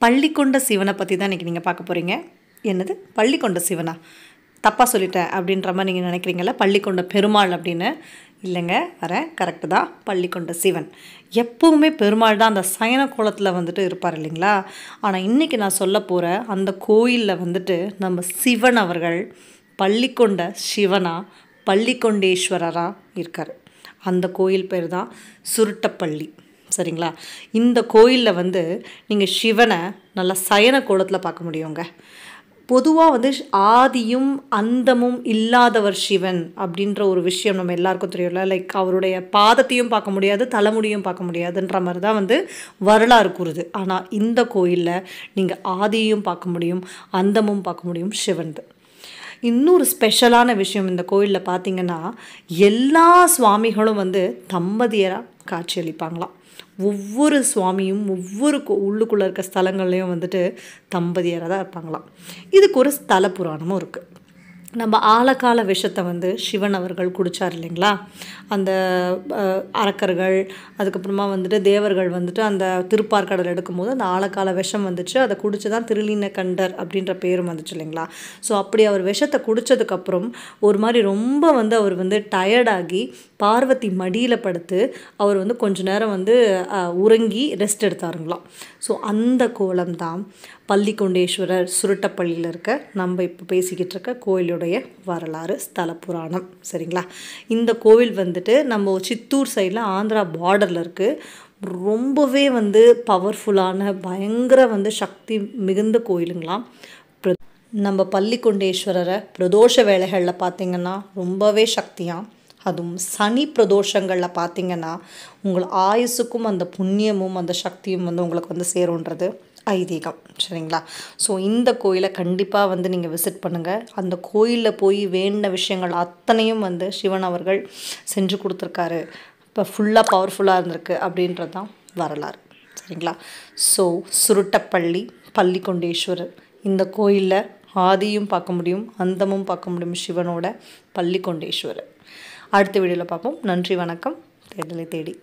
பள்ளிக்கொண்ட சிவனை பற்றி தான் இன்றைக்கி நீங்கள் பார்க்க போகிறீங்க. என்னது பள்ளிக்கொண்ட சிவனா? தப்பாக சொல்லிட்டேன் அப்படின்ற மாதிரி நீங்கள் நினைக்கிறீங்களா? பள்ளிக்கொண்ட பெருமாள் அப்படின்னு இல்லைங்க, வரேன், கரெக்டு தான். பள்ளிக்கொண்ட சிவன் எப்போவுமே பெருமாள் தான் அந்த சயன கோலத்தில் வந்துட்டு இருப்பார் இல்லைங்களா? ஆனால் இன்றைக்கி நான் சொல்ல போகிற அந்த கோயிலில் வந்துட்டு நம்ம சிவன் அவர்கள் பள்ளிக்கொண்ட சிவனா பள்ளிக்கொண்டேஸ்வரராக இருக்கார். அந்த கோயில் பேர் தான் சுருட்டப்பள்ளி. சரிங்களா? இந்த கோயிலில் வந்து நீங்கள் சிவனை நல்லா சயன கோலத்தில் பார்க்க முடியுங்க. பொதுவாக வந்து ஆதியும் அந்தமும் இல்லாதவர் சிவன் அப்படின்ற ஒரு விஷயம் நம்ம எல்லாருக்கும் தெரியும்ல. லைக் அவருடைய பாதத்தையும் பார்க்க முடியாது, தலைமுடியும் பார்க்க முடியாதுன்ற மாதிரி தான் வந்து வரலாறு கூறுது. ஆனால் இந்த கோயிலில் நீங்கள் ஆதியும் பார்க்க முடியும், அந்தமும் பார்க்க முடியும் சிவன்து. இன்னொரு ஸ்பெஷலான விஷயம் இந்த கோயிலில் பார்த்தீங்கன்னா, எல்லா சுவாமிகளும் வந்து தம்பதியராக காட்சியளிப்பாங்களாம். ஒவ்வொரு சுவாமியும் ஒவ்வொரு உள்ளுக்குள்ளே இருக்க ஸ்தலங்கள்லேயும் வந்துட்டு தம்பதியராக தான் இருப்பாங்களாம். இதுக்கு ஒரு ஸ்தல புராணமும் இருக்குது. நம்ம ஆழகால விஷத்தை வந்து சிவன் அவர்கள் குடித்தார் இல்லைங்களா? அந்த அரக்கர்கள் அதுக்கப்புறமா வந்துட்டு தேவர்கள் வந்துட்டு அந்த திருப்பார்கடல் எடுக்கும்போது அந்த ஆழகால விஷம் வந்துச்சு. அதை குடிச்சு தான் திருநீலகண்டர் அப்படின்ற பேரும் வந்துச்சு இல்லைங்களா? ஸோ அப்படி அவர் விஷத்தை குடித்ததுக்கப்புறம் ஒரு மாதிரி ரொம்ப வந்து அவர் வந்து டயர்டாகி பார்வதி மடியில் படுத்து அவர் வந்து கொஞ்ச நேரம் வந்து உறங்கி ரெஸ்ட் எடுத்தாருங்களாம். ஸோ அந்த கோலம் தான் பள்ளிக்கொண்டேஸ்வரர் சுருட்டப்பள்ளியில் இருக்க நம்ம இப்போ பேசிக்கிட்டு இருக்க கோயிலுடைய வரலாறு, ஸ்தல புராணம். சரிங்களா? இந்த கோவில் வந்துட்டு நம்ம சித்தூர் சைடில் ஆந்திரா பார்டரில் இருக்குது. ரொம்பவே வந்து பவர்ஃபுல்லான பயங்கர வந்து சக்தி மிகுந்த கோயிலுங்களாம். நம்ம பள்ளிக்கொண்டேஸ்வரரை பிரதோஷ வேளைகளில் பார்த்திங்கன்னா ரொம்பவே சக்தியாக, அதுவும் சனி பிரதோஷங்களில் பார்த்திங்கன்னா உங்கள் ஆயுசுக்கும் அந்த புண்ணியமும் அந்த சக்தியும் வந்து உங்களுக்கு வந்து சேரும்ன்றது ஐதீகம். சரிங்களா? ஸோ இந்த கோயிலை கண்டிப்பாக வந்து நீங்கள் விசிட் பண்ணுங்கள். அந்த கோயிலில் போய் வேண்டின விஷயங்கள் அத்தனையும் வந்து சிவன் அவர்கள் செஞ்சு கொடுத்துருக்காரு. இப்போ ஃபுல்லாக பவர்ஃபுல்லாக இருந்திருக்கு அப்படின்றது தான் வரலாறு. சரிங்களா? ஸோ சுருட்டப்பள்ளி பள்ளிக்கொண்டேஸ்வரர் இந்த கோயிலில் ஆதியும் பார்க்க முடியும், அந்தமும் பார்க்க முடியும் சிவனோட பள்ளிக்கொண்டேஸ்வரர். அடுத்த வீடியோவில் பார்ப்போம். நன்றி, வணக்கம். தேடலை தேடி.